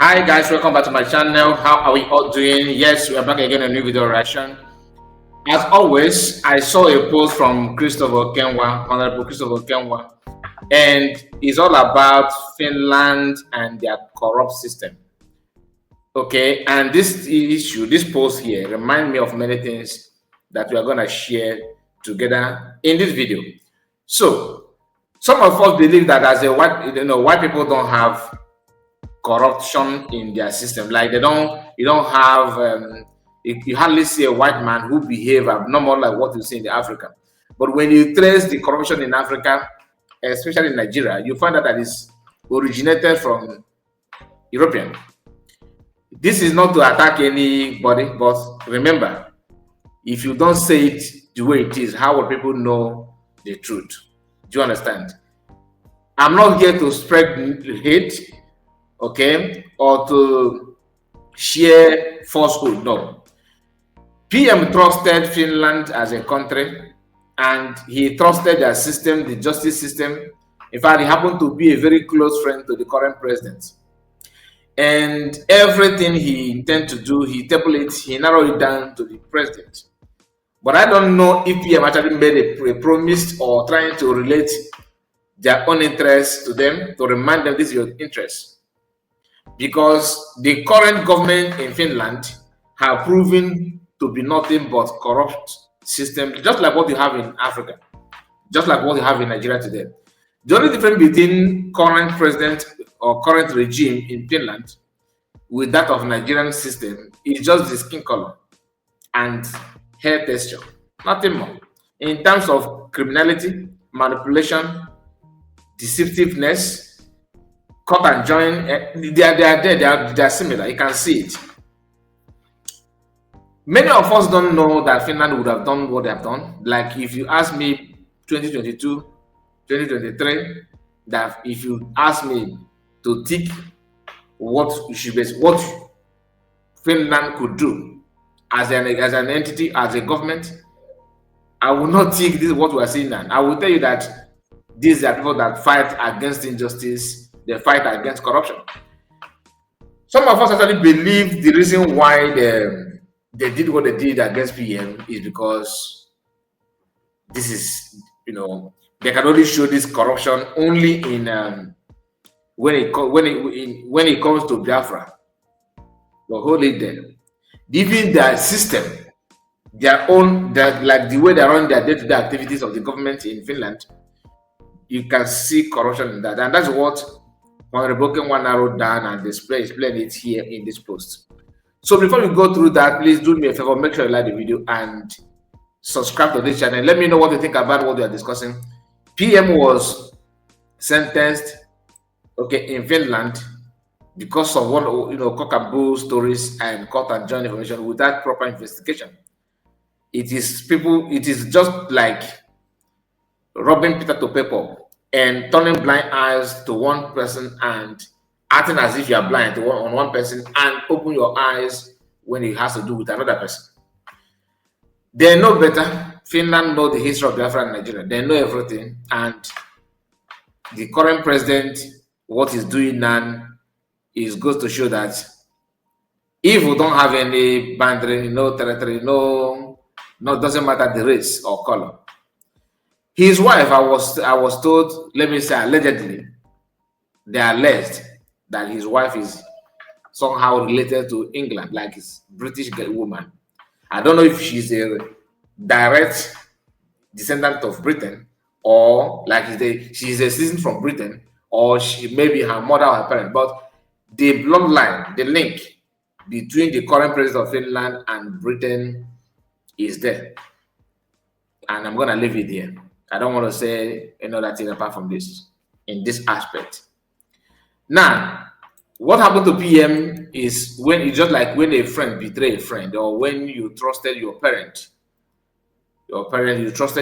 Hi guys, welcome back to my channel. How are we all doing? Yes, we are back again in a new video reaction. As always, I saw a post from Christopher Kenwa, Honorable Christopher Kenwa, and it's all about Finland and their corrupt system. Okay, and this issue, this post here, remind me of many things that we are going to share together in this video. So, some of us believe that as a white people don't have corruption in their system. Like you don't have, you hardly see a white man who behave abnormal like what you see in the Africa. But when you trace the corruption in Africa, especially in Nigeria, you find that is originated from European. This is not to attack anybody, but remember, if you don't say it the way it is, how will people know the truth? Do you understand? I'm not here to spread hate, okay, or to share falsehood. No. PM trusted Finland as a country, and he trusted their system, the justice system. In fact, he happened to be a very close friend to the current president. And everything he intended to do, he narrowed it down to the president. But I don't know if PM actually made a promise or trying to relate their own interests to them, to remind them this is your interest. Because the current government in Finland have proven to be nothing but corrupt system, just like what you have in Africa, just like what you have in Nigeria today. The only difference between current president or current regime in Finland with that of Nigerian system is just the skin color and hair texture, nothing more. In terms of criminality, manipulation, deceptiveness, cut and join, they are similar. You can see it. Many of us don't know that Finland would have done what they have done. Like if you ask me 2022, 2023, that if you ask me to tick what Finland could do as an entity, as a government, I will not think this is what we are seeing now. I will tell you that these are people that fight against injustice, they fight against corruption. Some of us actually believe the reason why they did what they did against PM is because this is, they can only show this corruption only in when it comes to Biafra. But hold it there. Even their system, like the way they run their day-to-day activities of the government in Finland, you can see corruption in that, and that's what Honorable Kenwa narrowed down and explain it here in this post. So before we go through that, please do me a favor, make sure you like the video and subscribe to this channel. Let me know what you think about what we are discussing. PM was sentenced, okay, in Finland because of one, cock and bull stories and cut and join information without proper investigation. It is just like robbing Peter to pay Paul and turning blind eyes to one person and acting as if you are blind on one person and open your eyes when it has to do with another person. They know better. Finland know the history of Biafra and Nigeria. They know everything. And the current president, what he's doing now, is goes to show that if we don't have any boundary, no territory, no, doesn't matter the race or color. His wife, I was told, let me say allegedly, they are alleged that his wife is somehow related to England, like his British woman. I don't know if she's a direct descendant of Britain, or like she's a citizen from Britain, or she may be her mother or her parent. But the bloodline, the link between the current president of Finland and Britain is there. And I'm going to leave it here. I don't want to say another thing apart from this, in this aspect. Now, what happened to PM is when it's just like when a friend betrays a friend, or when you trusted your parent. You trust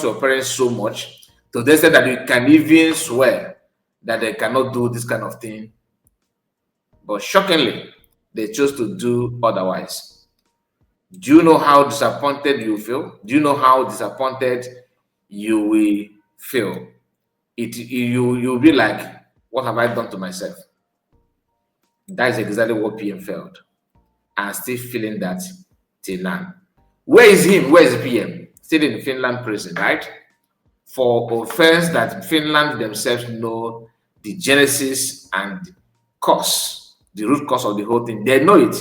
your parents so much to the extent that you can even swear that they cannot do this kind of thing. But shockingly, they chose to do otherwise. Do you know how disappointed you feel? Do you know how disappointed you will feel? You'll be like, what have I done to myself? That is exactly what PM felt, and still feeling that till now. Where is him? Where is PM? Still in Finland prison, right? For offense that Finland themselves know the genesis and cause, the root cause of the whole thing. They know it,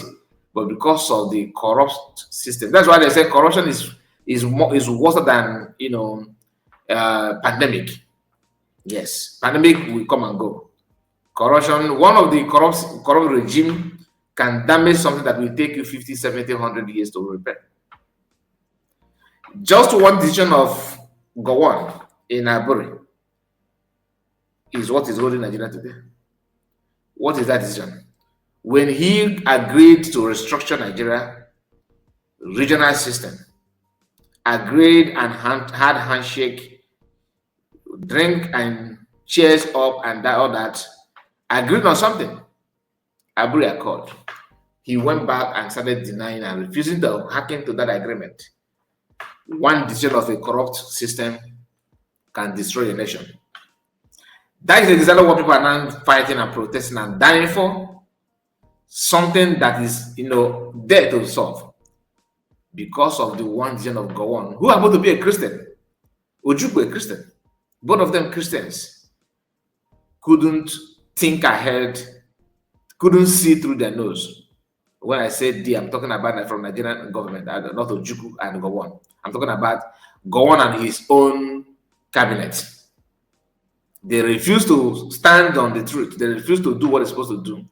but because of the corrupt system, that's why they say corruption is worse than pandemic. Yes, pandemic will come and go. Corruption, one of the corrupt regime can damage something that will take you 50, 70, 100 years to repair. Just one decision of Gowon in Aburi is what is holding Nigeria today. What is that decision? When he agreed to restructure Nigeria regional system, agreed and had handshake, drink and cheers up and that, all that, agreed on something, Aburi Accord. He went back and started denying and refusing to hearken to that agreement. One decision of a corrupt system can destroy a nation. That is exactly what people are now fighting and protesting and dying for. Something that is, there to solve. Because of the one decision of Gowon, who happened to be a Christian. Ojukwu, a Christian. Both of them Christians. Couldn't think ahead, couldn't see through their nose. When I say D, I'm talking about from Nigerian government, not Ojukwu and Gowon. I'm talking about Gowon and his own cabinet. They refuse to stand on the truth. They refuse to do what they're supposed to do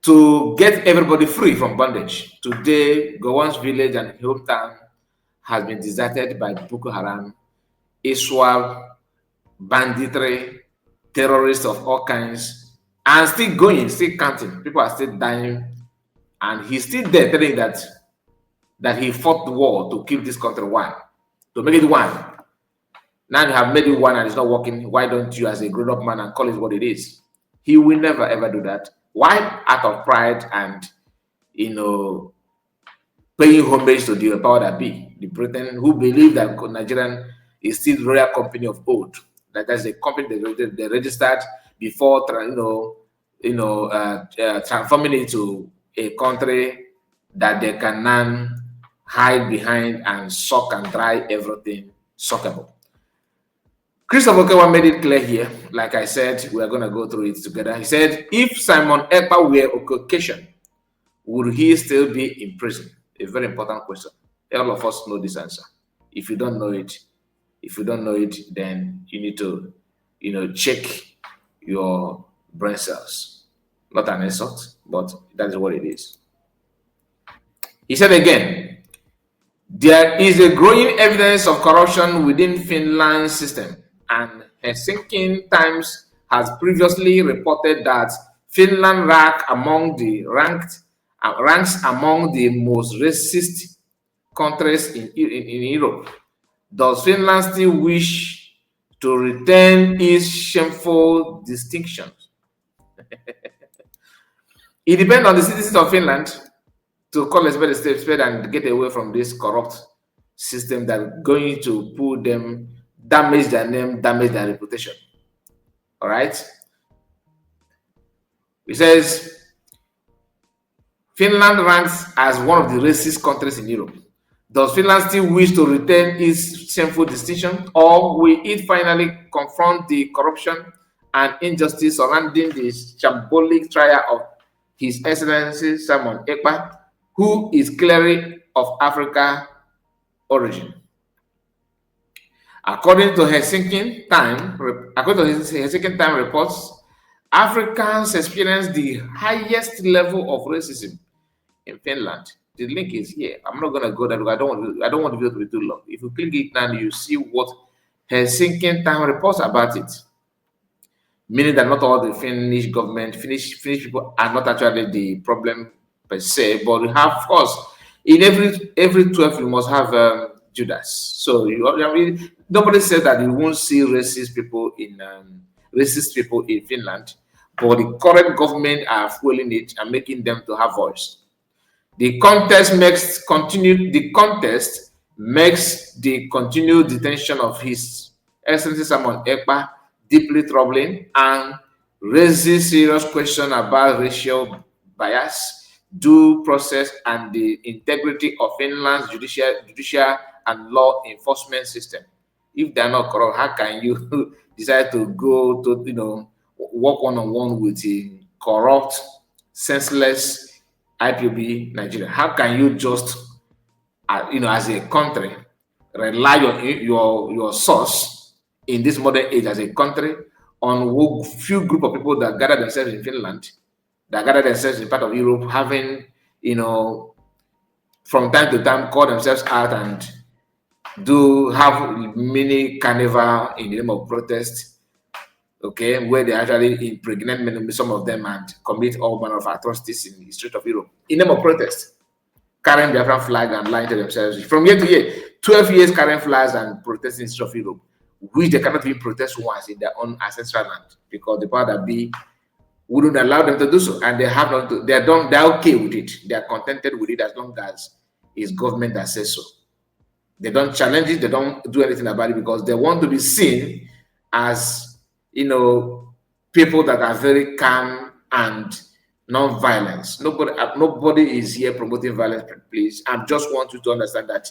to get everybody free from bondage. Today, Gowon's village and hometown has been deserted by Boko Haram, ISWAP, banditry, terrorists of all kinds, and still going, still counting. People are still dying, and he's still there telling that he fought the war to keep this country one, to make it one. Now you have made it one and it's not working. Why don't you, as a grown-up man, and call it what it is? He will never ever do that. Why? Out of pride and paying homage to the power that be, the Britain, who believe that Nigerian is still royal company of old. That's a company they registered before transforming it to a country that they can now hide behind and suck and dry everything suckable. Christopher Okewa made it clear here. Like I said, we are going to go through it together. He said, if Simon Ekpa were a Caucasian, would he still be in prison? A very important question. All of us know this answer. If you don't know it, then you need to, check your brain cells. Not an insult, but that is what it is. He said again, there is a growing evidence of corruption within Finland's system, and Helsinki Times has previously reported that Finland ranks among the most racist countries in Europe. Does Finland still wish to retain its shameful distinctions? It depends on the citizens of Finland to call a spade and get away from this corrupt system that is going to pull them, damage their name, damage their reputation. All right? It says, Finland ranks as one of the racist countries in Europe. Does Finland still wish to retain its shameful distinction, or will it finally confront the corruption and injustice surrounding the shambolic trial of His Excellency Simon Ekpa, who is clearly of African origin? According to Helsinki Times reports, Africans experience the highest level of racism in Finland. The link is here. I'm not gonna go there because I don't want the video to be too long. If you click it now, you see what Helsinki Times reports about it. Meaning that not all the Finnish government, Finnish people are not actually the problem per se, but we have, of course, in every 12 you must have Judas. So nobody said that you won't see racist people in Finland, but the current government are fueling it and making them to have voice. The contest makes the continued detention of His Excellency Simon Ekpa deeply troubling and raises serious questions about racial bias, due process, and the integrity of Finland's judicial and law enforcement system. If they're not corrupt, how can you decide to go to, work one-on-one with a corrupt, senseless IPOB Nigeria? How can you just, as a country, rely on your source in this modern age as a country on few group of people that gather themselves in Finland, that gather themselves in part of Europe, having, from time to time call themselves out and do have mini carnival in the name of protest, okay, where they actually impregnate some of them and commit all manner of atrocities in the street of Europe in the name of protest, carrying the African flag and lying to themselves from year to year, 12 years carrying flags and protesting in the street of Europe, which they cannot even protest once in their own ancestral land because the power that be wouldn't allow them to do so, and they have not. They're okay with it. They are contented with it as long as it's government that says so. They don't challenge it. They don't do anything about it because they want to be seen as, people that are very calm and non-violence. Nobody is here promoting violence, please. I just want you to understand that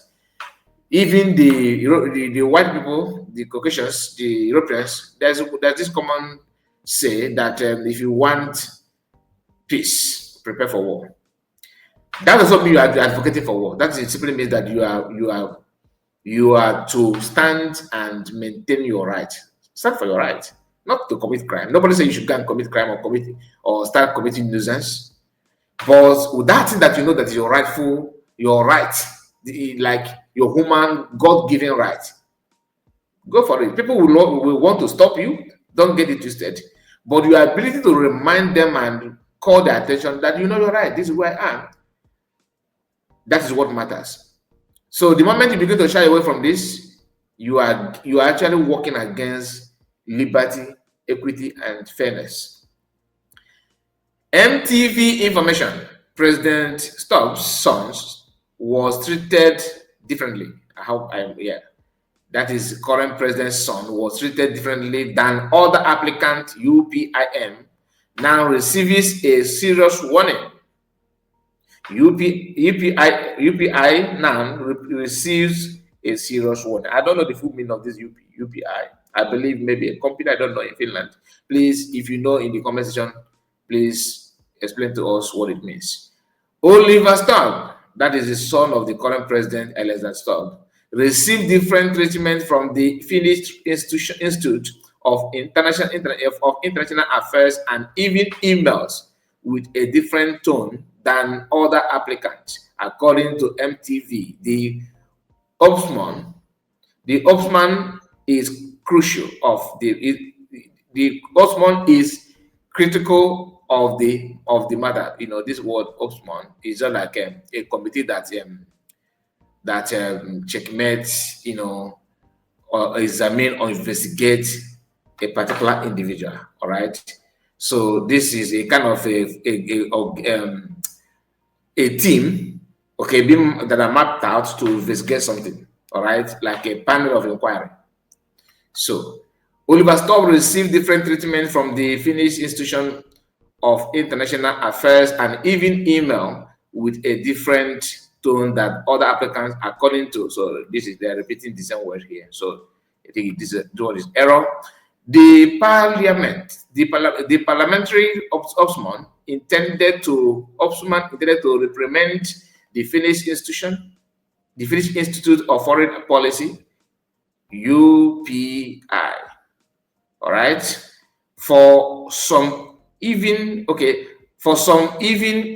even the white people, the Caucasians, the Europeans, there's this common say that if you want peace, prepare for war. That does not mean you are advocating for war. That simply means that you are to stand and maintain your right. Stand for your right, not to commit crime. Nobody says you should go and commit crime or start committing nuisance. But with that thing that you know that is your right, like your human God-given right, go for it. People will want to stop you. Don't get it twisted. But your ability to remind them and call their attention that you're right. This is where I am. That is what matters. So the moment you begin to shy away from this, you are actually working against liberty, equity, and fairness. MTV information: President Stubbs' son was treated differently. That is, current president's son was treated differently than other applicant. UPIM now receives a serious warning. UPI now receives a serious warning. I don't know the full meaning of this UPI. I believe maybe a company, I don't know, in Finland. Please, if you know in the comment section, please explain to us what it means. Oliver Stubbs, that is the son of the current president, Alexander Stubbs, received different treatment from the Finnish Institute of International Affairs and even emails with a different tone than other applicants, according to MTV. The ombudsman is crucial of the ombudsman is critical of the matter. This word ombudsman is just like a committee that checkmates, or examine or investigate a particular individual. All right. So this is a kind of a team, okay, that are mapped out to investigate something. All right, like a panel of inquiry. So Oliver Stubbs received different treatment from the Finnish Institution of International Affairs and even email with a different tone that other applicants, according to. So they're repeating the same word here. So I think this word is error. The parliamentary ombudsman intended to reprimand the Finnish Institute of Foreign Policy, UPI, all right, for some even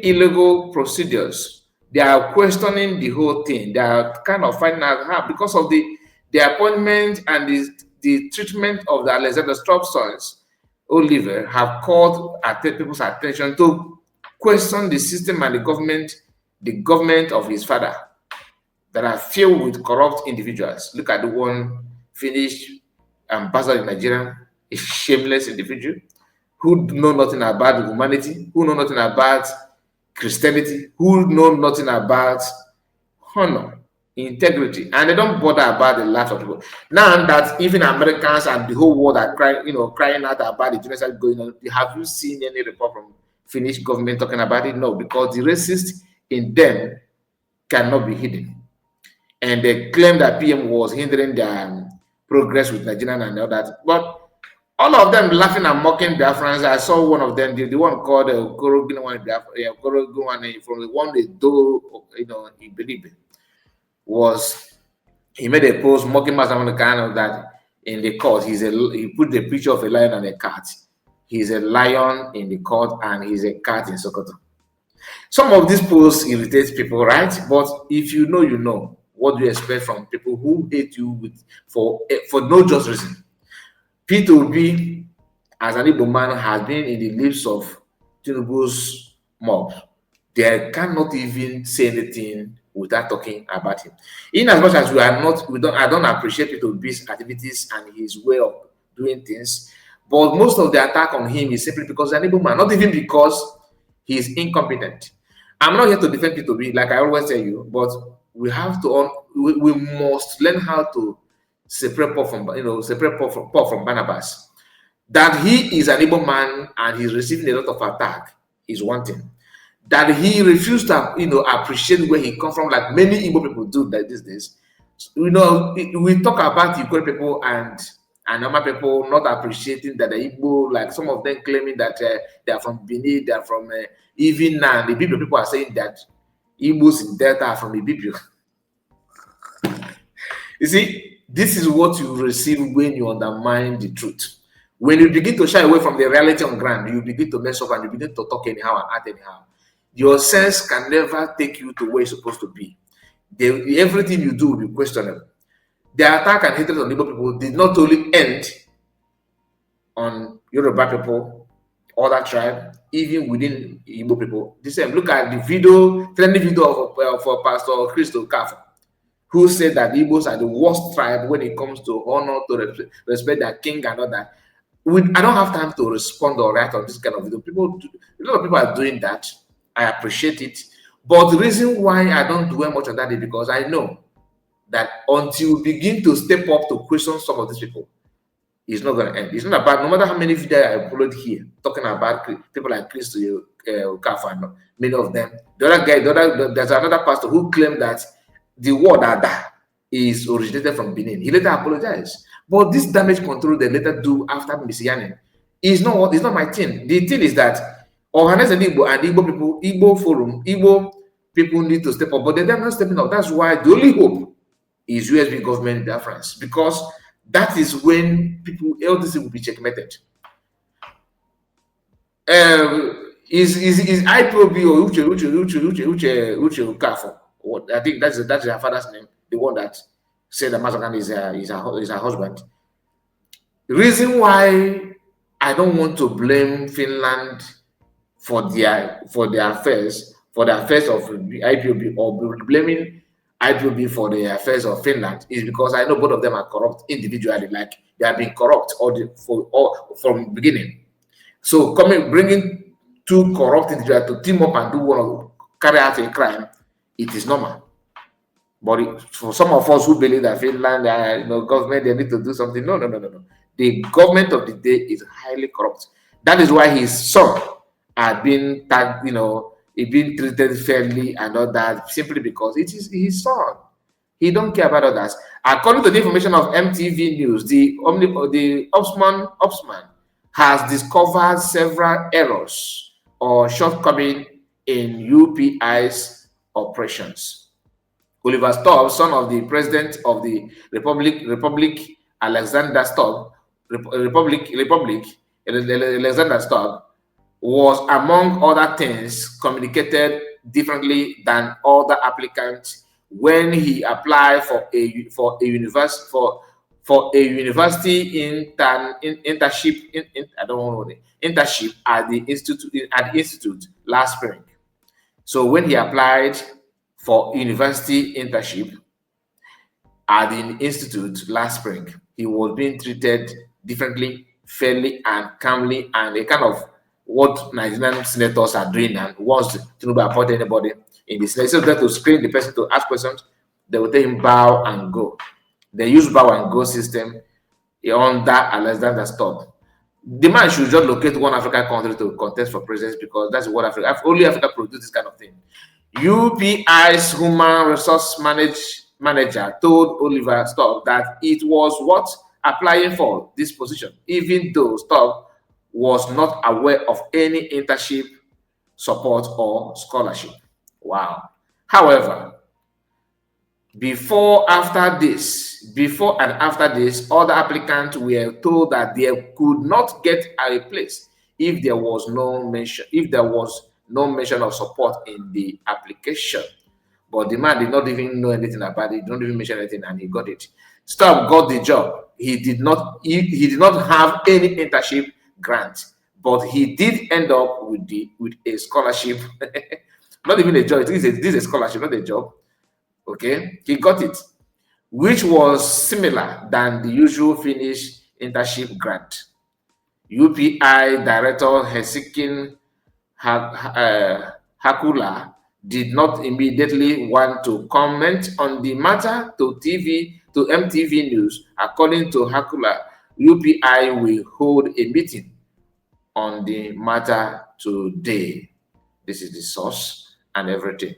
illegal procedures. They are questioning the whole thing. They are kind of finding out how, because of the appointment and the treatment of the Alexander Stubbs' sons, Oliver, have called people's attention to question the system and the government of his father, that are filled with corrupt individuals. Look at the one Finnish ambassador in Nigeria, a shameless individual who know nothing about humanity, who know nothing about Christianity, who know nothing about honor integrity, and they don't bother about the lives of people. Now that even Americans and the whole world are crying out about the genocide going on, have you seen any report from Finnish government talking about it? No, because the racist in them cannot be hidden. And they claim that PM was hindering their progress with Nigerian and all that. But all of them laughing and mocking Biafrans. I saw one of them, the one called Okorogun one, Okorogun one from the one they do, he believed was he made a post mocking Master kind of that in the court. He put the picture of a lion and a cat. He's a lion in the court and he's a cat in Sokoto. Some of these posts irritate people, right? But if you know, you know. What do you expect from people who hate you for no just reason? P2B, as an Igbo man, has been in the lips of Tinubu's mob. They cannot even say anything without talking about him. In as much as I don't appreciate P2B's activities and his way of doing things, but most of the attack on him is simply because he's an Igbo man, not even because he's incompetent. I'm not here to defend P2B, like I always tell you, but we have to we must learn how to separate Paul from Barnabas. That he is an Igbo man and he's receiving a lot of attack is one thing. That he refused to appreciate where he comes from, like many Igbo people do like these days. We talk about Igbo people and normal people not appreciating that the Igbo, like some of them claiming that they are from Benin, they are from even now the Igbo people are saying that Igbos in Delta are from Ibibio. You see, this is what you receive when you undermine the truth. When you begin to shy away from the reality on ground, you begin to mess up and you begin to talk anyhow and act anyhow. Your sense can never take you to where you're supposed to be. Everything you do will be questionable. The attack and hatred on Igbo people did not only end on Yoruba people, other tribe, even within Igbo people. The same. Look at the trending video of Pastor Christo Kafo, who said that the Igbos are the worst tribe when it comes to honor, to respect their king and all that. I don't have time to respond or write on this kind of video. A lot of people are doing that. I appreciate it. But the reason why I don't dwell much on that is because I know that until we begin to step up to question some of these people, it's not going to end. It's not about, no matter how many videos I upload here, talking about people like Chris Okafor, many of them. There's another pastor who claimed that the word Ada is originated from Benin. He later apologized. But this damage control they later do after Messianic is not my thing. The thing is that Ohanes and Igbo people, Igbo forum, Igbo people need to step up, but they're not stepping up. That's why the only hope is USB government interference, because that is when LDC will be checkmated. Is IPOB or Uche Okafor? I think that's her father's name, the one that said that Masakan is her husband. The reason why I don't want to blame Finland for their affairs, of IPOB, or blaming IPOB for the affairs of Finland, is because I know both of them are corrupt individually, like they have been corrupt from the beginning. So bringing two corrupt individuals to team up and carry out a crime, it is normal. But for some of us who believe that Finland, government, they need to do something. No. The government of the day is highly corrupt. That is why his son had been tagged, being treated fairly and all that, simply because it is his son. He don't care about others. According to the information of MTV News, the Ombudsman has discovered several errors or shortcomings in UPI's operations. Oliver Stubb, son of the president of the Republic Alexander Stubb, Alexander Stubb, was, among other things, communicated differently than other applicants when he applied for a university internship at the institute last spring. So when he applied for university internship at the institute last spring, he was being treated differently, fairly, and calmly, and a kind of what Nigerian senators are doing, and once to appoint anybody in the Senate, so that to screen the person to ask questions, they will tell him bow and go. They use bow and go system under Alexander Stubb. The man should just locate one African country to contest for president, because that's what only Africa produces this kind of thing. UPI's human resource manager told Oliver Stubb that it was what applying for this position, even though Stubb was not aware of any internship support or scholarship. Wow. However, before and after this, other applicants were told that they could not get a place if there was no mention of support in the application. But the man did not even know anything about it, don't even mention anything, and he got it. Stubb got the job. He did not have any internship grant, but he did end up with a scholarship. Not even a job. This is a scholarship, not a job. Okay, he got it, which was similar than the usual Finnish internship grant. UPI Director Hesikin Hakula did not immediately want to comment on the matter to MTV News. According to Hakula, UPI will hold a meeting on the matter today. This is the source and everything.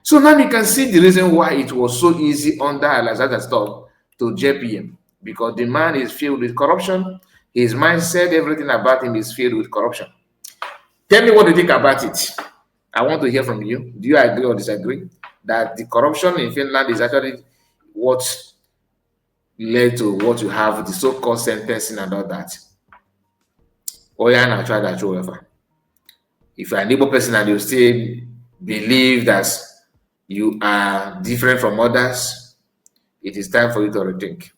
So now you can see the reason why it was so easy under Alexander Stubb to JPM, because the man is filled with corruption. His mindset, everything about him is filled with corruption. Tell me what you think about it. I want to hear from you. Do you agree or disagree that the corruption in Finland is actually what led to what you have, the so-called sentencing and all that? Or you are try that whatever. If you're an able person and you still believe that you are different from others, it is time for you to rethink.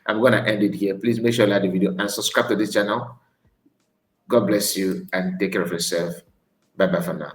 I'm going to end it here. Please make sure you like the video and subscribe to this channel. God bless you and take care of yourself. Bye-bye for now.